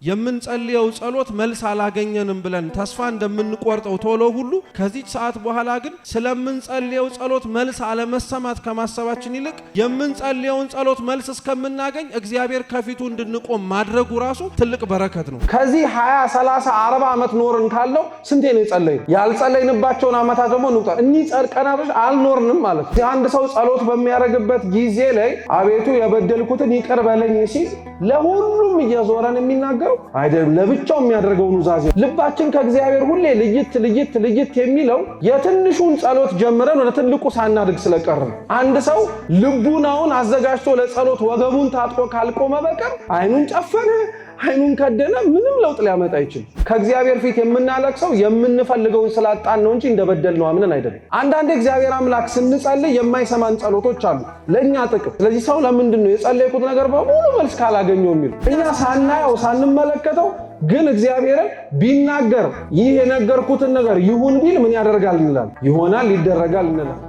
የምንጸልየው ጸሎት መልስ አላገኘንም ብለን ተስፋ እንደምንቆርጠው ቶሎ ሁሉ ከዚህ ሰዓት በኋላ ግን ስለምንጸልየው ጸሎት መልስ አለመሰማት ከማሰባችን ይልቅ የምንጸልየውን ጸሎት መልስ እስከምናገኝ እግዚአብሔር ከፊቱ እንድንቆም ማድረጉ ራሱ ትልቅ በረከት ነው። ከዚህ 20 30 40 ዓመት ኖርን ካለው ስንቴ ነው የጸለይነው? ያልጸለይንባቸውን ዓመታት ደግሞ እንቁጠር። እኒህ ቀናቶች አልኖርንም ማለት ነው። አንድ ሰው ጸሎት በሚያደርግበት ጊዜ ላይ አቤቱ የበደልኩትን ይቅር በለኝ ሲል ለሁሉም እየዞረን የሚናገረው አይደለም፣ ለብቻው የሚያደርገው ኑዛዜ። ልባችን ከእግዚአብሔር ሁሌ ልይት የሚለው የትንሹን ጸሎት ጀምረን ወደ ትልቁ ሳናድግ ስለቀረ። አንድ ሰው ልቡናውን አዘጋጅቶ ለጸሎት ወገቡን ታጥቆ ካልቆመ በቀር አይኑን ጨፈነ አይኑን ከደነ ምንም ለውጥ ሊያመጣ አይችልም። ከእግዚአብሔር ፊት የምናለቅሰው የምንፈልገውን ስላጣን ነው እንጂ እንደበደልነው አምነን አይደለም። አንዳንዴ እግዚአብሔር አምላክ ስንጸልይ የማይሰማን ጸሎቶች አሉ ለኛ ጥቅም። ስለዚህ ሰው ለምንድነው የጸለይኩት ነገር በሙሉ መልስ ካላገኘው የሚል እኛ ሳናየው ሳንመለከተው ግን እግዚአብሔርን ቢናገር ይህ የነገርኩትን ነገር ይሁን ቢል ምን ያደርጋል እንላለን? ይሆናል፣ ይደረጋል እንላለን።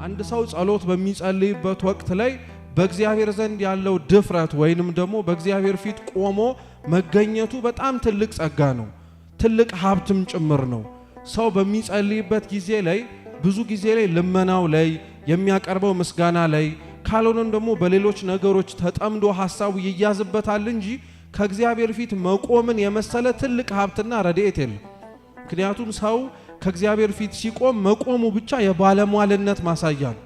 አንድ ሰው ጸሎት በሚጸልይበት ወቅት ላይ በእግዚአብሔር ዘንድ ያለው ድፍረት ወይንም ደግሞ በእግዚአብሔር ፊት ቆሞ መገኘቱ በጣም ትልቅ ጸጋ ነው፣ ትልቅ ሀብትም ጭምር ነው። ሰው በሚጸልይበት ጊዜ ላይ ብዙ ጊዜ ላይ ልመናው ላይ የሚያቀርበው ምስጋና ላይ ካልሆነም ደግሞ በሌሎች ነገሮች ተጠምዶ ሐሳቡ ይያዝበታል እንጂ ከእግዚአብሔር ፊት መቆምን የመሰለ ትልቅ ሀብትና ረድኤት የለም። ምክንያቱም ሰው ከእግዚአብሔር ፊት ሲቆም መቆሙ ብቻ የባለሟልነት ማሳያ ነው።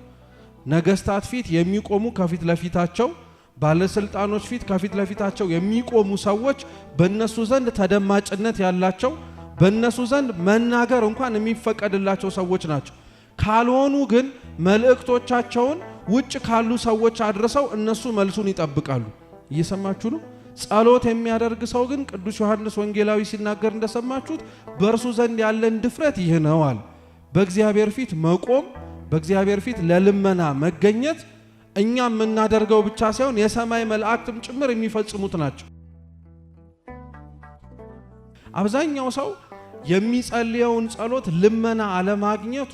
ነገስታት ፊት የሚቆሙ ከፊት ለፊታቸው፣ ባለስልጣኖች ፊት ከፊት ለፊታቸው የሚቆሙ ሰዎች በእነሱ ዘንድ ተደማጭነት ያላቸው፣ በእነሱ ዘንድ መናገር እንኳን የሚፈቀድላቸው ሰዎች ናቸው። ካልሆኑ ግን መልእክቶቻቸውን ውጭ ካሉ ሰዎች አድርሰው እነሱ መልሱን ይጠብቃሉ። እየሰማችሁ ነው? ጸሎት የሚያደርግ ሰው ግን ቅዱስ ዮሐንስ ወንጌላዊ ሲናገር እንደሰማችሁት በእርሱ ዘንድ ያለን ድፍረት ይህ ነው አለ። በእግዚአብሔር ፊት መቆም፣ በእግዚአብሔር ፊት ለልመና መገኘት እኛ የምናደርገው ብቻ ሳይሆን የሰማይ መላእክትም ጭምር የሚፈጽሙት ናቸው። አብዛኛው ሰው የሚጸልየውን ጸሎት ልመና አለማግኘቱ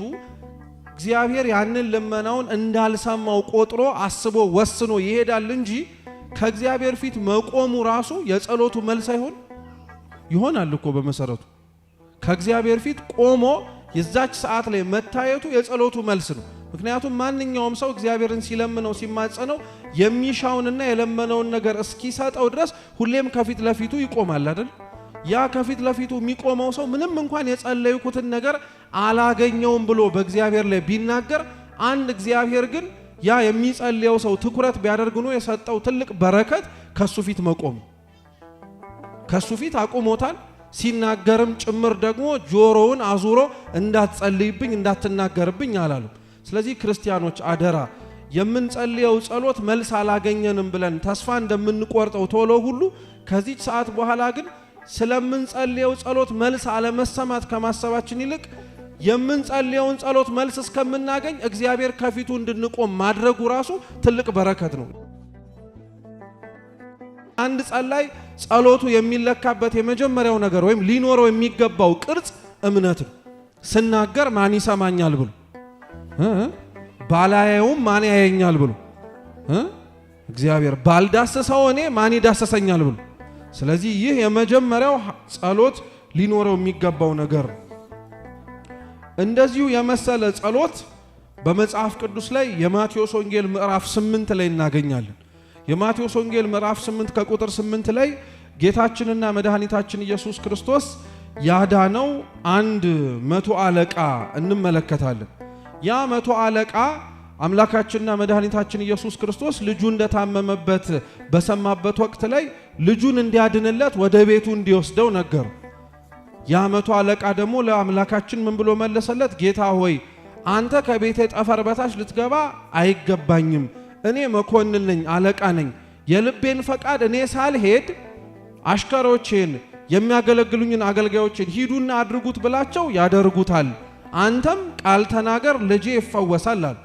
እግዚአብሔር ያንን ልመናውን እንዳልሰማው ቆጥሮ አስቦ ወስኖ ይሄዳል እንጂ ከእግዚአብሔር ፊት መቆሙ ራሱ የጸሎቱ መልስ ይሆናል እኮ በመሰረቱ። ከእግዚአብሔር ፊት ቆሞ የዛች ሰዓት ላይ መታየቱ የጸሎቱ መልስ ነው። ምክንያቱም ማንኛውም ሰው እግዚአብሔርን ሲለምነው ሲማጸነው የሚሻውንና የለመነውን ነገር እስኪሰጠው ድረስ ሁሌም ከፊት ለፊቱ ይቆማል አይደል? ያ ከፊት ለፊቱ የሚቆመው ሰው ምንም እንኳን የጸለይኩትን ነገር አላገኘውም ብሎ በእግዚአብሔር ላይ ቢናገር አንድ እግዚአብሔር ግን ያ የሚጸልየው ሰው ትኩረት ቢያደርግ ነው የሰጠው ትልቅ በረከት ከሱ ፊት መቆም። ከሱ ፊት አቁሞታል። ሲናገርም ጭምር ደግሞ ጆሮውን አዙሮ እንዳትጸልይብኝ እንዳትናገርብኝ አላለም። ስለዚህ ክርስቲያኖች አደራ የምንጸልየው ጸሎት መልስ አላገኘንም ብለን ተስፋ እንደምንቆርጠው ቶሎ ሁሉ ከዚህ ሰዓት በኋላ ግን ስለምንጸልየው ጸሎት መልስ አለመሰማት ከማሰባችን ይልቅ የምንጸልየውን ጸሎት መልስ እስከምናገኝ እግዚአብሔር ከፊቱ እንድንቆም ማድረጉ ራሱ ትልቅ በረከት ነው። አንድ ጸላይ ጸሎቱ የሚለካበት የመጀመሪያው ነገር ወይም ሊኖረው የሚገባው ቅርጽ እምነት ነው። ስናገር ማን ይሰማኛል ብሎ ባላየውም ማን ያየኛል ብሎ እግዚአብሔር ባልዳሰሰው እኔ ማን ይዳሰሰኛል ብሎ። ስለዚህ ይህ የመጀመሪያው ጸሎት ሊኖረው የሚገባው ነገር ነው። እንደዚሁ የመሰለ ጸሎት በመጽሐፍ ቅዱስ ላይ የማቴዎስ ወንጌል ምዕራፍ 8 ላይ እናገኛለን። የማቴዎስ ወንጌል ምዕራፍ 8 ከቁጥር 8 ላይ ጌታችንና መድኃኒታችን ኢየሱስ ክርስቶስ ያዳነው አንድ 100 አለቃ እንመለከታለን። ያ 100 አለቃ አምላካችንና መድኃኒታችን ኢየሱስ ክርስቶስ ልጁ እንደታመመበት በሰማበት ወቅት ላይ ልጁን እንዲያድንለት ወደ ቤቱ እንዲወስደው ነገሩ። ያ 100 አለቃ ደግሞ ለአምላካችን ምን ብሎ መለሰለት? ጌታ ሆይ አንተ ከቤቴ ጠፈር በታች ልትገባ አይገባኝም። እኔ መኮንን ነኝ፣ አለቃ ነኝ። የልቤን ፈቃድ እኔ ሳልሄድ አሽከሮቼን የሚያገለግሉኝን አገልጋዮችን ሂዱና አድርጉት ብላቸው ያደርጉታል። አንተም ቃል ተናገር ልጄ ይፈወሳል አለ።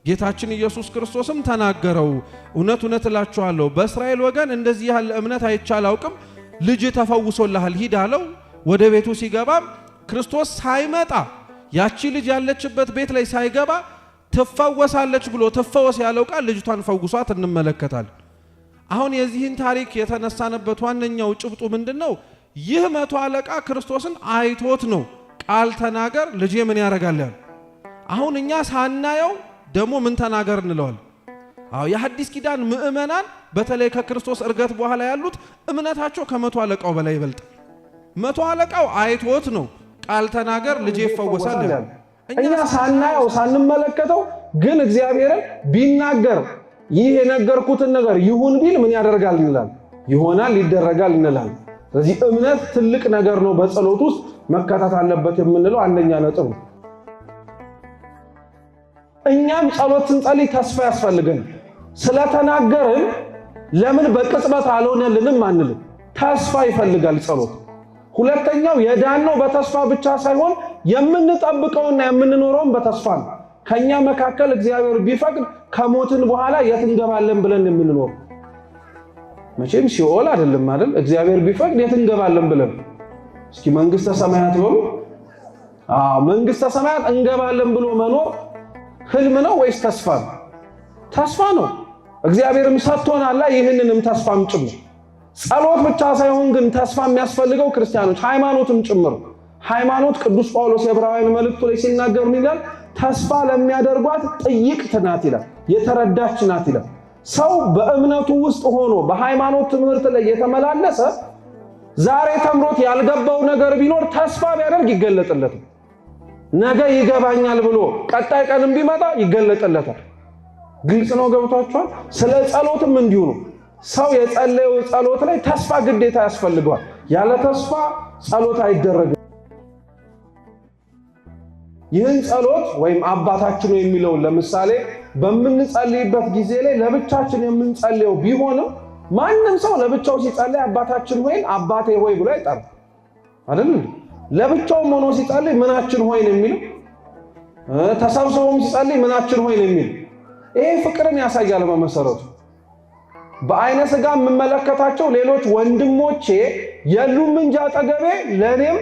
ጌታችን ኢየሱስ ክርስቶስም ተናገረው፣ እውነት እውነት እላችኋለሁ በእስራኤል ወገን እንደዚህ ያለ እምነት አይቼ አላውቅም፣ ልጅ ተፈውሶልሃል ሂድ አለው። ወደ ቤቱ ሲገባ ክርስቶስ ሳይመጣ ያቺ ልጅ ያለችበት ቤት ላይ ሳይገባ ትፈወሳለች ብሎ ትፈወስ ያለው ቃል ልጅቷን ፈውሷት እንመለከታለን። አሁን የዚህን ታሪክ የተነሳነበት ዋነኛው ጭብጡ ምንድነው? ይህ 100 አለቃ ክርስቶስን አይቶት ነው ቃል ተናገር ልጄ ምን ያረጋል ያለው። አሁን እኛ ሳናየው ደግሞ ምን ተናገር እንለዋል? የሐዲስ ኪዳን ምእመናን በተለይ ከክርስቶስ እርገት በኋላ ያሉት እምነታቸው ከ100 አለቃው በላይ ይበልጣል። 100 አለቃው አይቶት ነው ቃል ተናገር ልጄ ይፈወሳል ያለው። እኛ ሳናየው ሳንመለከተው ግን እግዚአብሔርን ቢናገር ይህ የነገርኩትን ነገር ይሁን ቢል ምን ያደርጋል እንላለን? ይሆናል ይደረጋል እንላለን። ስለዚህ እምነት ትልቅ ነገር ነው። በጸሎት ውስጥ መከታት አለበት የምንለው አንደኛ ነጥብ ነው። እኛም ጸሎት ስንጸልይ ተስፋ ያስፈልገን። ስለተናገርን ለምን በቅጽበት አልሆነልንም አንልም። ተስፋ ይፈልጋል ጸሎት። ሁለተኛው የዳነው በተስፋ ብቻ ሳይሆን የምንጠብቀውና የምንኖረው በተስፋ ነው። ከኛ መካከል እግዚአብሔር ቢፈቅድ ከሞትን በኋላ የት እንገባለን ብለን የምንኖር መቼም ሲኦል አይደለም አይደል? እግዚአብሔር ቢፈቅድ የት እንገባለን ብለን እስኪ መንግስተ ሰማያት በሉ። መንግስተ ሰማያት እንገባለን ብሎ መኖር ህልም ነው ወይስ ተስፋ ነው? ተስፋ ነው። እግዚአብሔርም ሰጥቶናል ይህንንም ተስፋም ጭምር። ጸሎት ብቻ ሳይሆን ግን ተስፋ የሚያስፈልገው ክርስቲያኖች ሃይማኖትም ጭምር። ሃይማኖት ቅዱስ ጳውሎስ የዕብራውያን መልእክቱ ላይ ሲናገር ምን ይላል? ተስፋ ለሚያደርጓት ጥይቅት ናት ይላል፣ የተረዳች ናት ይላል። ሰው በእምነቱ ውስጥ ሆኖ በሃይማኖት ትምህርት ላይ የተመላለሰ ዛሬ ተምሮት ያልገባው ነገር ቢኖር ተስፋ ቢያደርግ ይገለጥለታል። ነገ ይገባኛል ብሎ ቀጣይ ቀንም ቢመጣ ይገለጥለታል። ግልጽ ነው? ገብቷችኋል? ስለ ጸሎትም እንዲሁ ነው። ሰው የጸለየው ጸሎት ላይ ተስፋ ግዴታ ያስፈልገዋል። ያለ ተስፋ ጸሎት አይደረግም። ይህን ጸሎት ወይም አባታችን የሚለው ለምሳሌ በምንጸልይበት ጊዜ ላይ ለብቻችን የምንጸልየው ቢሆንም ማንም ሰው ለብቻው ሲጸልይ አባታችን ሆይን አባቴ ሆይ ብሎ አይጠራም አይደል? ለብቻው ሆኖ ሲጸልይ ምናችን ሆይ ነው የሚለው። ተሰብስቦም ሲጸልይ ምናችን ሆይ ነው የሚለው። ይሄ ፍቅርን ያሳያል። በመሰረቱ በአይነ ስጋ የምመለከታቸው ሌሎች ወንድሞቼ የሉም እንጂ አጠገቤ ለኔም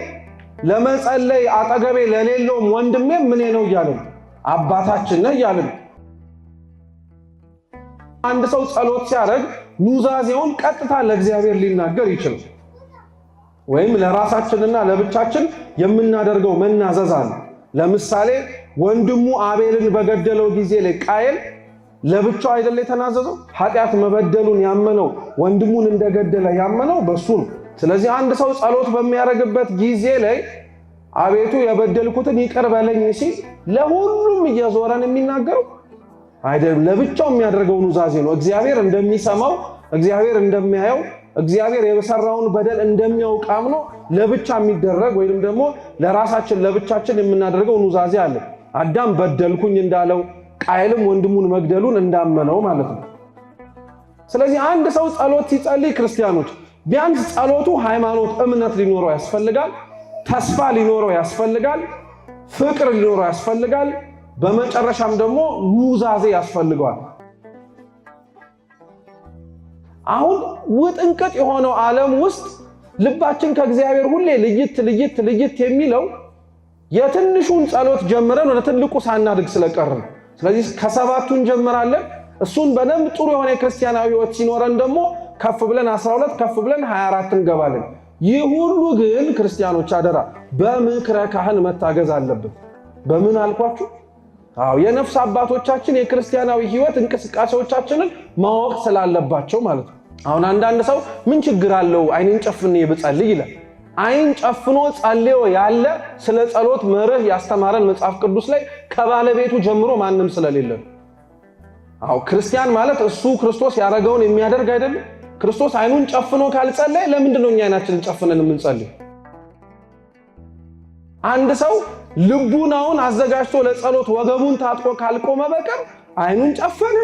ለመጸለይ አጠገቤ ለሌለውም ወንድሜ ምን ነው እያልን አባታችን ነው እያልን። አንድ ሰው ጸሎት ሲያደርግ ኑዛዜውን ቀጥታ ለእግዚአብሔር ሊናገር ይችላል። ወይም ለራሳችንና ለብቻችን የምናደርገው መናዘዝ አለ። ለምሳሌ ወንድሙ አቤልን በገደለው ጊዜ ላይ ቃየል ለብቻው አይደለ የተናዘዘው? ኃጢአት መበደሉን ያመነው ወንድሙን እንደገደለ ያመነው በሱ ነው። ስለዚህ አንድ ሰው ጸሎት በሚያደርግበት ጊዜ ላይ አቤቱ የበደልኩትን ይቅር በለኝ ሲል ለሁሉም እየዞረን የሚናገረው አይደለም፣ ለብቻው የሚያደርገው ኑዛዜ ነው። እግዚአብሔር እንደሚሰማው፣ እግዚአብሔር እንደሚያየው፣ እግዚአብሔር የሰራውን በደል እንደሚያውቅ አምኖ ለብቻ የሚደረግ ወይንም ደግሞ ለራሳችን ለብቻችን የምናደርገው ኑዛዜ አለ። አዳም በደልኩኝ እንዳለው ቃየልም ወንድሙን መግደሉን እንዳመነው ማለት ነው። ስለዚህ አንድ ሰው ጸሎት ሲጸልይ ክርስቲያኖች ቢያንስ ጸሎቱ ሃይማኖት እምነት ሊኖረው ያስፈልጋል፣ ተስፋ ሊኖረው ያስፈልጋል፣ ፍቅር ሊኖረው ያስፈልጋል፣ በመጨረሻም ደግሞ ኑዛዜ ያስፈልገዋል። አሁን ውጥንቅጥ የሆነው ዓለም ውስጥ ልባችን ከእግዚአብሔር ሁሌ ልይት የሚለው የትንሹን ጸሎት ጀምረን ወደ ትልቁ ሳናድግ ስለቀርን። ስለዚህ ከሰባቱ እንጀምራለን። እሱን በደንብ ጥሩ የሆነ ክርስቲያናዊ ሕይወት ሲኖረን ደግሞ ከፍ ብለን 12 ከፍ ብለን 24 እንገባለን። ይህ ሁሉ ግን ክርስቲያኖች አደራ በምክረ ካህን መታገዝ አለበት። በምን አልኳችሁ? የነፍስ አባቶቻችን የክርስቲያናዊ ሕይወት እንቅስቃሴዎቻችንን ማወቅ ስላለባቸው ማለት ነው። አሁን አንዳንድ ሰው ምን ችግር አለው አይኔን ጨፍኔ ብጸልይ ይላል። አይን ጨፍኖ ጸልዮ ያለ ስለ ጸሎት መርህ ያስተማረን መጽሐፍ ቅዱስ ላይ ከባለቤቱ ጀምሮ ማንም ስለሌለ። ክርስቲያን ማለት እሱ ክርስቶስ ያደረገውን የሚያደርግ አይደለም። ክርስቶስ አይኑን ጨፍኖ ካልጸለየ ለምንድን ነው እኛ አይናችንን ጨፍነን የምንጸልይ? አንድ ሰው ልቡናውን አዘጋጅቶ ለጸሎት ወገቡን ታጥቆ ካልቆመ በቀር አይኑን ጨፈነ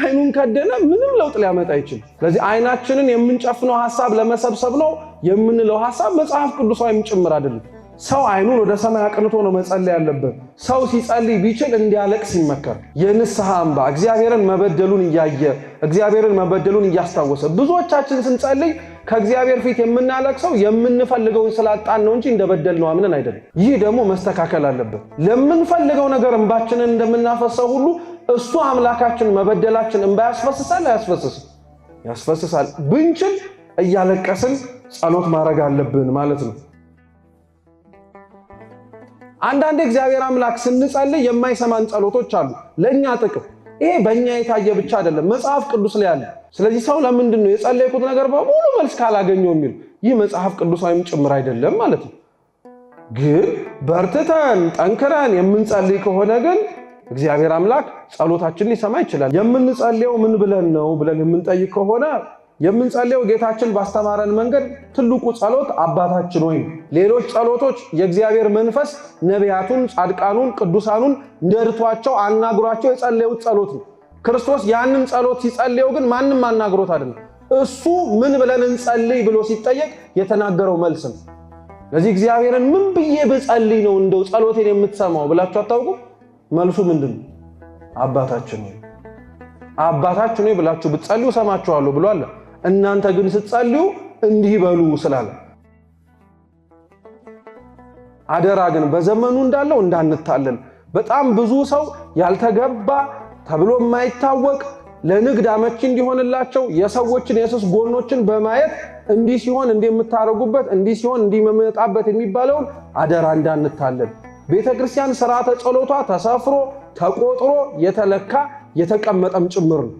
አይኑን ከደነ ምንም ለውጥ ሊያመጣ አይችልም። ስለዚህ አይናችንን የምንጨፍነው ሐሳብ ለመሰብሰብ ነው የምንለው ሐሳብ መጽሐፍ ቅዱሳዊም ጭምር አይደለም። ሰው አይኑን ወደ ሰማይ አቅንቶ ነው መጸለይ ያለበት። ሰው ሲጸልይ ቢችል እንዲያለቅስ ይመከር። የንስሐ እንባ እግዚአብሔርን መበደሉን እያየ እግዚአብሔርን መበደሉን እያስታወሰ ብዙዎቻችን ስንጸልይ ከእግዚአብሔር ፊት የምናለቅሰው የምንፈልገውን ስላጣን ነው እንጂ እንደበደልነው አምነን አይደለም። ይህ ደግሞ መስተካከል አለበት። ለምንፈልገው ነገር እንባችንን እንደምናፈሰው ሁሉ እሱ አምላካችን መበደላችን እንባ ያስፈስሳል አያስፈስስም? ያስፈስሳል። ብንችል እያለቀስን ጸሎት ማድረግ አለብን ማለት ነው። አንዳንዴ እግዚአብሔር አምላክ ስንጸልይ የማይሰማን ጸሎቶች አሉ ለኛ ጥቅም። ይሄ በእኛ የታየ ብቻ አይደለም፣ መጽሐፍ ቅዱስ ላይ አለ። ስለዚህ ሰው ለምንድን ነው የጸለይኩት ነገር በሙሉ መልስ ካላገኘው የሚል ይህ መጽሐፍ ቅዱሳዊም ጭምር አይደለም ማለት ነው። ግን በርትተን ጠንክረን የምንጸልይ ከሆነ ግን እግዚአብሔር አምላክ ጸሎታችንን ሊሰማ ይችላል። የምንጸልየው ምን ብለን ነው ብለን የምንጠይቅ ከሆነ የምንጸልየው ጌታችን ባስተማረን መንገድ ትልቁ ጸሎት አባታችን ሆይ። ሌሎች ጸሎቶች የእግዚአብሔር መንፈስ ነቢያቱን፣ ጻድቃኑን፣ ቅዱሳኑን ነድቷቸው አናግሯቸው የጸለዩት ጸሎት ነው። ክርስቶስ ያንን ጸሎት ሲጸልየው ግን ማንም አናግሮት አይደለም። እሱ ምን ብለን እንጸልይ ብሎ ሲጠየቅ የተናገረው መልስ ነው። ለዚህ እግዚአብሔርን ምን ብዬ ብጸልይ ነው እንደው ጸሎቴን የምትሰማው ብላችሁ አታውቁ? መልሱ ምንድነው? አባታችን ሆይ። አባታችን ሆይ ብላችሁ ብትጸልዩ ሰማችኋለሁ ብሏል። እናንተ ግን ስትጸልዩ እንዲህ በሉ ስላለ አደራ ግን በዘመኑ እንዳለው እንዳንታለል። በጣም ብዙ ሰው ያልተገባ ተብሎ የማይታወቅ ለንግድ አመቺ እንዲሆንላቸው የሰዎችን የስስ ጎኖችን በማየት እንዲህ ሲሆን እንደምታረጉበት እንዲህ ሲሆን እንዲመጣበት የሚባለውን አደራ እንዳንታለል። ቤተክርስቲያን ሥርዓተ ጸሎቷ ተሰፍሮ ተቆጥሮ የተለካ የተቀመጠም ጭምር ነው።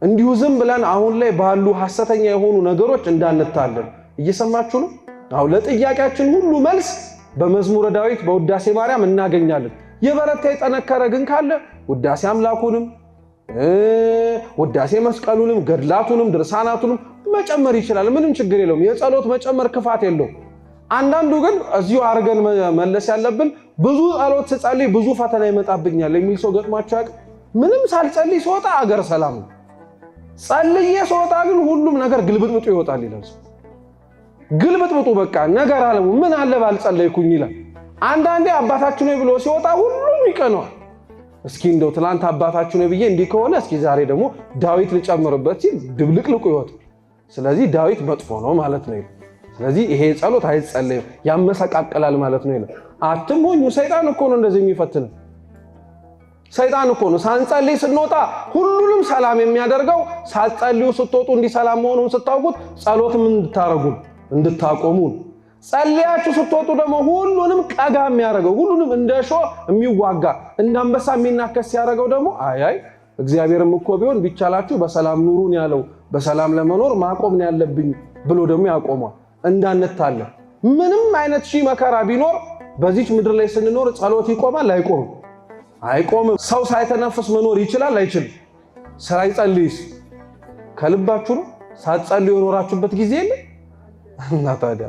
እንዲሁ ዝም ብለን አሁን ላይ ባሉ ሐሰተኛ የሆኑ ነገሮች እንዳንታለል። እየሰማችሁ ነው? አሁን ለጥያቄያችን ሁሉ መልስ በመዝሙረ ዳዊት በውዳሴ ማርያም እናገኛለን። የበረታ የጠነከረ ግን ካለ ውዳሴ አምላኩንም ውዳሴ መስቀሉንም ገድላቱንም ድርሳናቱንም መጨመር ይችላል። ምንም ችግር የለውም። የጸሎት መጨመር ክፋት የለውም። አንዳንዱ ግን እዚሁ አርገን መለስ ያለብን ብዙ ጸሎት ስጸልይ ብዙ ፈተና ይመጣብኛል የሚል ሰው ገጥሟቸው ያውቃል? ምንም ሳልጸልይ ስወጣ አገር ሰላም ነው፣ ጸልዬ ስወጣ ግን ሁሉም ነገር ግልብጥብጡ ይወጣል ይላል። ግልብጥብጡ በቃ ነገር አለሙ ምን አለ ባልጸለይኩኝ ይላል። አንዳንዴ አባታችን ነው ብሎ ሲወጣ ሁሉም ይቀነዋል። እስኪ እንደው ትላንት አባታችን ነው ብዬ እንዲህ ከሆነ እስኪ ዛሬ ደግሞ ዳዊት ልጨምርበት ሲል ድብልቅልቁ ይወጣል። ስለዚህ ዳዊት መጥፎ ነው ማለት ነው። ስለዚህ ይሄ ጸሎት አይጸለይም ያመሰቃቀላል ማለት ነው ይላል። አትሞኙ። ሰይጣን እኮ ነው እንደዚህ የሚፈትን። ሰይጣን እኮ ነው ሳንጸልይ ስንወጣ ሁሉንም ሰላም የሚያደርገው። ሳትጸልዩ ስትወጡ እንዲህ ሰላም መሆኑን ስታውቁት ጸሎት ምን እንድታረጉ እንድታቆሙ። ጸልያችሁ ስትወጡ ደግሞ ሁሉንም ቀጋ የሚያደርገው ሁሉንም እንደሾ የሚዋጋ እንዳንበሳ የሚናከስ ያደርገው ደግሞ አይ እግዚአብሔርም እኮ ቢሆን ቢቻላችሁ በሰላም ኑሩን ያለው በሰላም ለመኖር ማቆም ነው ያለብኝ ብሎ ደግሞ ያቆማል። እንዳንታለ ምንም አይነት ሺህ መከራ ቢኖር በዚች ምድር ላይ ስንኖር ጸሎት ይቆማል አይቆምም? አይቆምም። ሰው ሳይተነፍስ መኖር ይችላል አይችልም? ሳይጸልይስ ከልባችሁ ነው? ሳትጸልዩ የኖራችሁበት ጊዜ የለ እና ታዲያ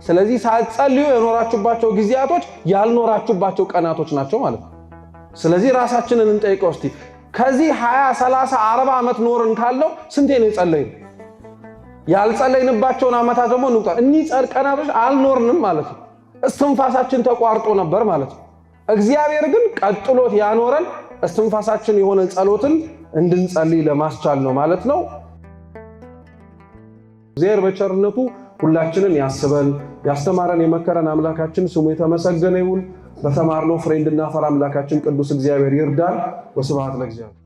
ስለዚህ ሳትጸልዩ የኖራችሁባቸው ጊዜያቶች ያልኖራችሁባቸው ቀናቶች ናቸው ማለት ነው። ስለዚህ ራሳችንን እንጠይቀው እስቲ ከዚህ 20 30 40 ዓመት ኖርን ካለው ስንቴ ነው የጸለይነው? ያልጸለይንባቸውን ዓመታት ደግሞ እንቁጠር። እኒህ ቀናቶች አልኖርንም ማለት ነው። እስትንፋሳችን ተቋርጦ ነበር ማለት ነው። እግዚአብሔር ግን ቀጥሎት ያኖረን እስትንፋሳችን የሆነ ጸሎትን እንድንጸልይ ለማስቻል ነው ማለት ነው። እግዚአብሔር በቸርነቱ ሁላችንን ያስበን ያስተማረን የመከረን አምላካችን ስሙ የተመሰገነ ይሁን። በተማርነው ፍሬ እንድናፈራ አምላካችን ቅዱስ እግዚአብሔር ይርዳን። ወስብሐት ለእግዚአብሔር።